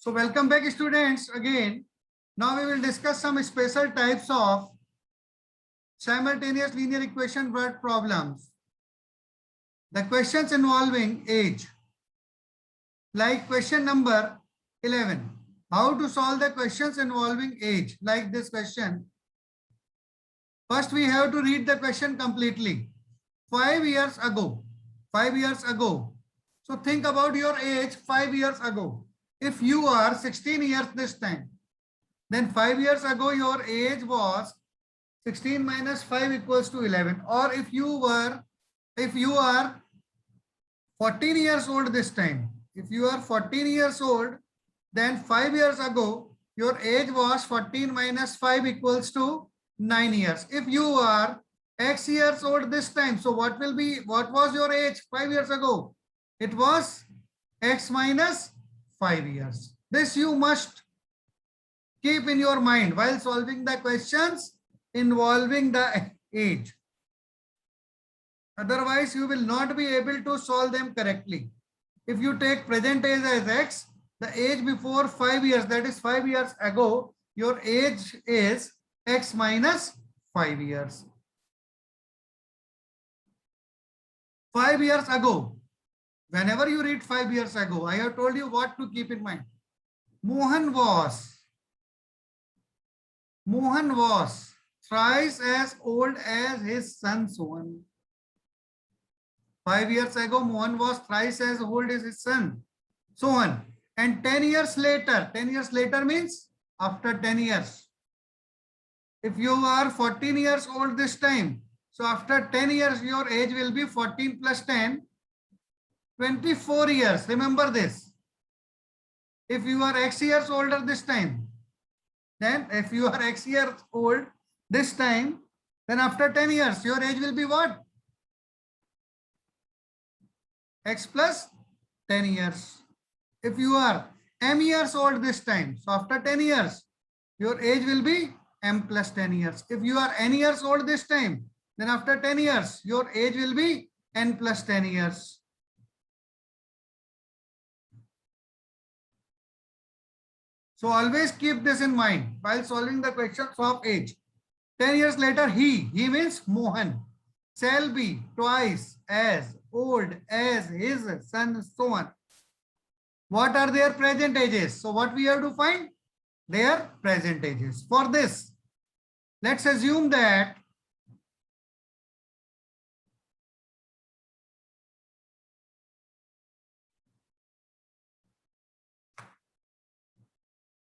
So welcome back students again. Now we will discuss some special types of simultaneous linear equation word problems. The questions involving age. Like question number 11. How to solve the questions involving age? Like this question. First we have to read the question completely. 5 years ago. 5 years ago. So think about your age 5 years ago. If you are 16 years this time, then 5 years ago your age was 16 minus 5 equals to 11. Or if you are 14 years old this time, if you are 14 years old, then 5 years ago your age was 14 minus 5 equals to 9 years. If you are X years old this time, so what was your age 5 years ago? It was X minus 5 years. This you must keep in your mind while solving the questions involving the age. Otherwise, you will not be able to solve them correctly. If you take present age as X, the age before 5 years, that is 5 years ago, your age is X minus 5 years. 5 years ago. Whenever you read 5 years ago, I have told you what to keep in mind. Mohan was thrice as old as his son Sohan. 5 years ago, Mohan was thrice as old as his son Sohan. And 10 years later means after 10 years. If you are 14 years old this time, so after 10 years, your age will be 14 plus 10. 24 years. Remember this. If you are X years older this time, then if you are X years old this time, then after 10 years, your age will be what? X plus 10 years. If you are M years old this time, so after 10 years, your age will be M plus 10 years. If you are N years old this time, then after 10 years, your age will be N plus 10 years. So always keep this in mind while solving the questions of age. 10 years later, he means Mohan, shall be twice as old as his son Sohan. What are their present ages? So what we have to find? Their present ages. For this, let's assume that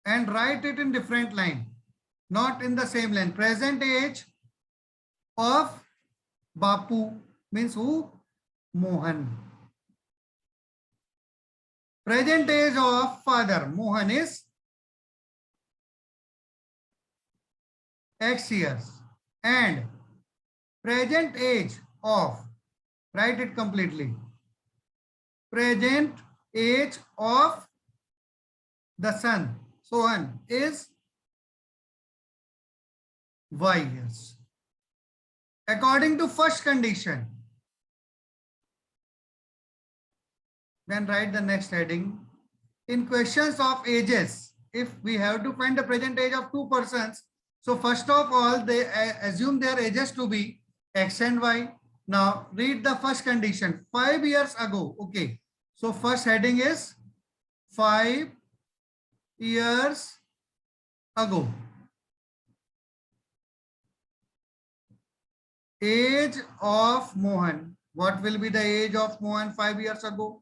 and write it in different line, not in the same line. Present age of Bapu means who? Mohan. Present age of father Mohan is X years. And present age of, write it completely, present age of the son Sohan is Y years. According to first condition, then write the next heading. In questions of ages, if we have to find the present age of two persons, so first of all, they assume their ages to be X and Y. Now read the first condition. 5 years ago. Okay. So first heading is 5 years ago. Age of Mohan. What will be the age of Mohan 5 years ago?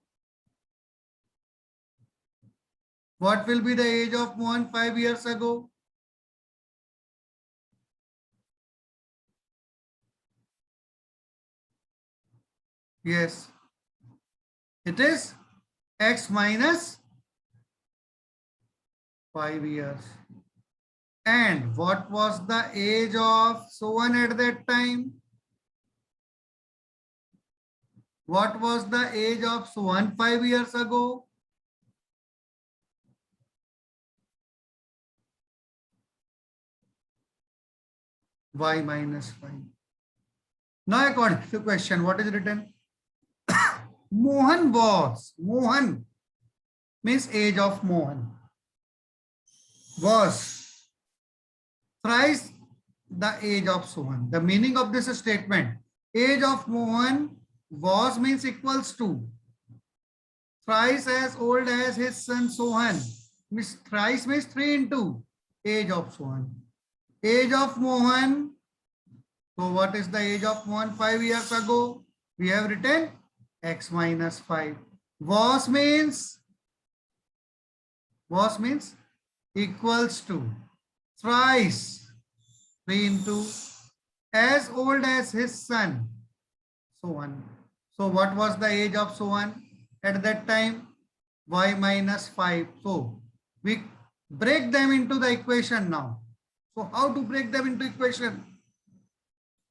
What will be the age of Mohan 5 years ago? Yes. It is X minus 5 years. And what was the age of Sohan at that time? What was the age of Sohan 5 years ago? Y minus 5. Now according to question, what is written? Mohan means age of Mohan. was thrice the age of Sohan. The meaning of this statement, age of Mohan was means equals to thrice as old as his son Sohan. Means thrice means 3 into age of Sohan. Age of Mohan. So what is the age of Mohan 5 years ago? We have written x minus 5. Was means equals to thrice 3 into as old as his son Sohan. So what was the age of Sohan at that time? Y minus 5. So we break them into the equation now. So how to break them into equation?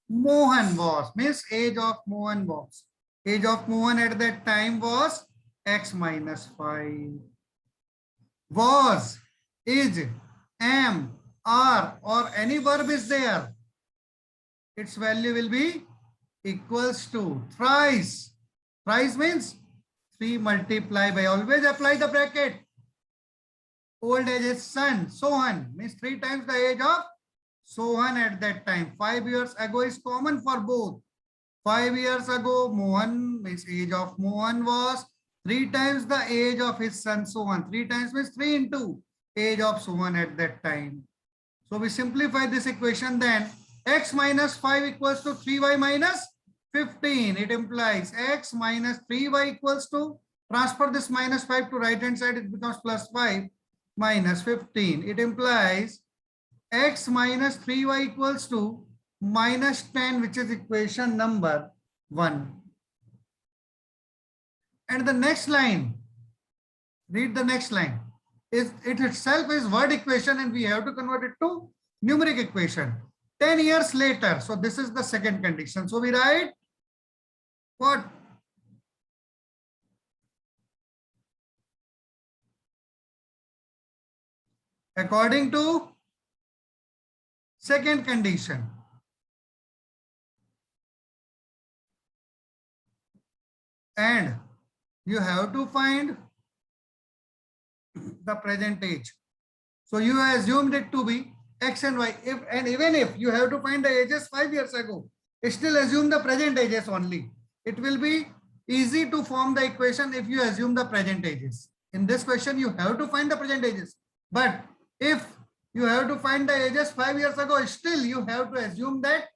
Mohan was means age of Mohan was. Age of Mohan at that time was x minus 5. Was, is, am, are or any verb is there, its value will be equals to thrice. Thrice means 3 multiplied by, always apply the bracket. Old age is son, Sohan means 3 times the age of Sohan at that time. 5 years ago is common for both. 5 years ago, Mohan means age of Mohan was 3 times the age of his son Sohan. 3 times means 3 into age of Sohan at that time. So we simplify this equation, then x minus 5 equals to 3y minus 15. It implies x minus 3y equals to, transfer this minus 5 to right hand side, it becomes plus 5 minus 15. It implies x minus 3y equals to minus 10, which is equation number 1. And the next line, read the next line. It itself is word equation and we have to convert it to numeric equation. 10 years later, so this is the second condition. So we write what? According to second condition, and you have to find the present age. So you assumed it to be x and y. If and even if you have to find the ages 5 years ago, still assume the present ages only. It will be easy to form the equation if you assume the present ages. In this question, you have to find the present ages. But if you have to find the ages 5 years ago, still you have to assume that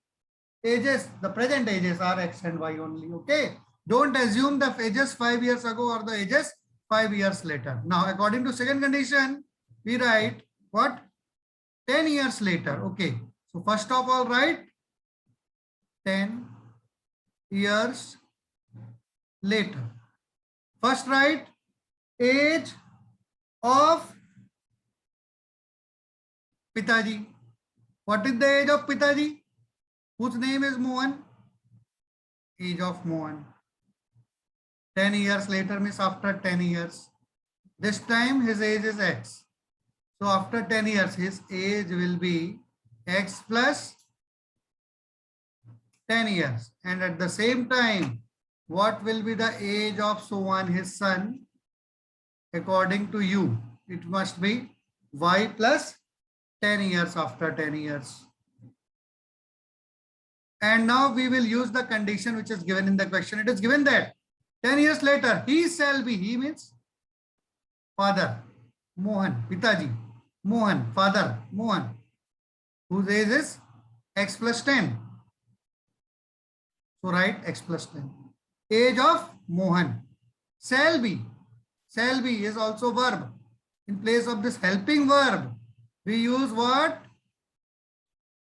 ages, the present ages are x and y only. Okay. Don't assume the ages 5 years ago or the ages 5 years later. Now, according to second condition, we write what? 10 years later. Okay. So first of all, write 10 years later. First write age of Pitaji. What is the age of Pitaji? Whose name is Mohan? Age of Mohan. 10 years later means after 10 years. This time his age is x. So after 10 years, his age will be x plus 10 years. And at the same time, what will be the age of Sohan, his son? According to you, it must be y plus 10 years after 10 years. And now we will use the condition which is given in the question. It is given that 10 years later, he shall be, he means father, Mohan, Pitaji, Mohan, father, Mohan, whose age is x plus 10. So write x plus 10. Age of Mohan. Shall be is also verb. In place of this helping verb, we use what?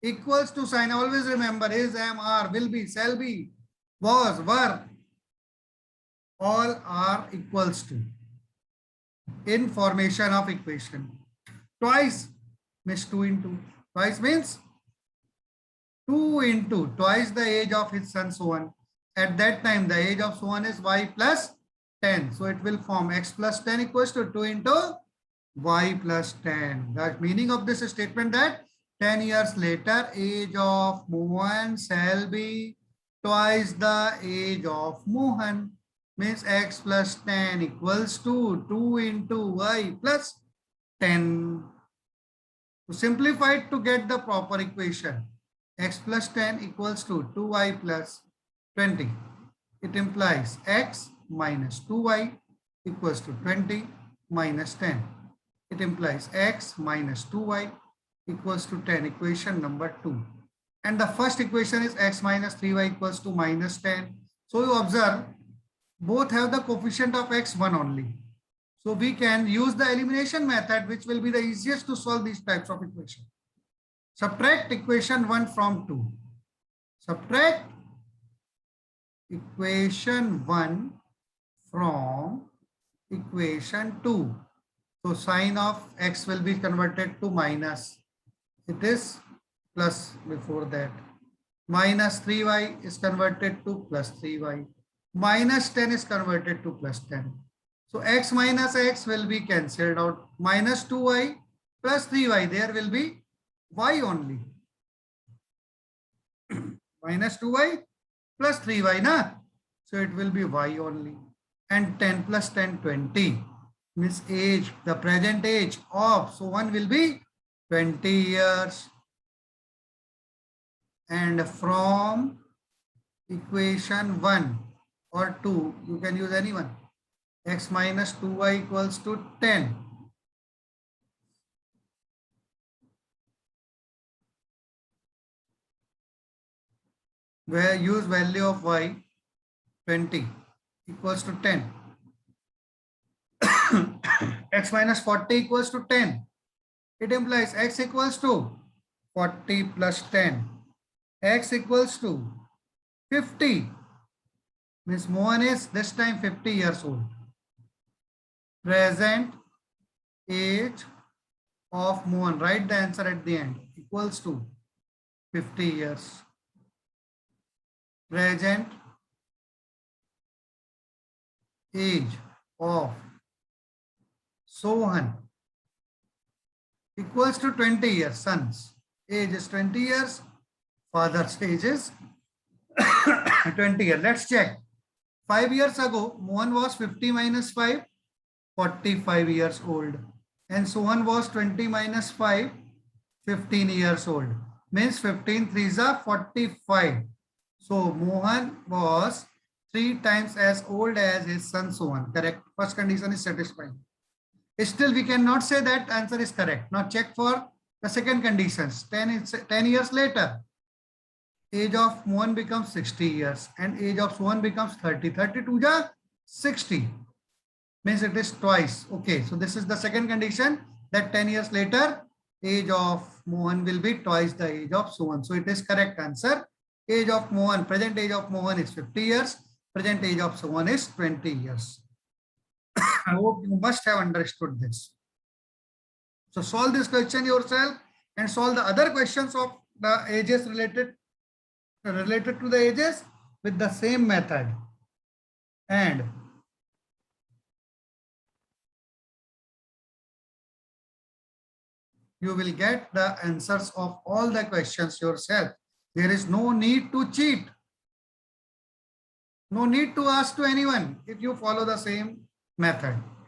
Equals to sign. Always remember, is, am, are, will be, shall be, was, were. All are equals to in formation of equation. Twice means 2 into. Twice means 2 into twice the age of his son Sohan. At that time, the age of Sohan is y plus 10. So it will form x plus 10 equals to 2 into y plus 10. The meaning of this statement that 10 years later, age of Mohan shall be twice the age of Mohan. Means x plus 10 equals to 2 into y plus 10. To simplify it to get the proper equation, x plus 10 equals to 2y plus 20. It implies x minus 2y equals to 20 minus 10. It implies x minus 2y equals to 10, equation number 2. And the first equation is x minus 3y equals to minus 10. So you observe both have the coefficient of x 1 only. So we can use the elimination method, which will be the easiest to solve these types of equations. Subtract equation 1 from 2. Subtract equation 1 from equation 2. So sign of x will be converted to minus. It is plus before that. Minus 3y is converted to plus 3y. Minus 10 is converted to plus 10. So x minus x will be cancelled out. Minus 2y plus 3y. There will be y only. Minus 2y plus 3y, na? So it will be y only. And 10 plus 10, 20. Means age, the present age of Sohan will be 20 years. And from equation 1 or 2, you can use any one. X minus 2y equals to 10. Where use value of y 20 equals to 10. X minus 40 equals to 10. It implies x equals to 40 plus 10. X equals to 50. Means Mohan is this time 50 years old. Present age of Mohan, write the answer at the end, equals to 50 years. Present age of Sohan equals to 20 years. Son's age is 20 years. Father's age is 20 years. Let's check. 5 years ago, Mohan was 50 minus 5, 45 years old. And Sohan was 20 minus 5, 15 years old. Means 15 threes are 45. So Mohan was 3 times as old as his son Sohan. Correct. First condition is satisfied. Still, we cannot say that answer is correct. Now check for the second conditions. 10 years later, age of Mohan becomes 60 years and age of Sohan becomes 30. 32 ja 60. Means it is twice. Okay, so this is the second condition, that 10 years later, age of Mohan will be twice the age of Sohan. So it is correct answer. Age of Mohan, present age of Mohan is 50 years. Present age of Sohan is 20 years. I hope you must have understood this. So solve this question yourself and solve the other questions of the ages related to the ages with the same method. And you will get the answers of all the questions yourself. There is no need to cheat. No need to ask to anyone if you follow the same method.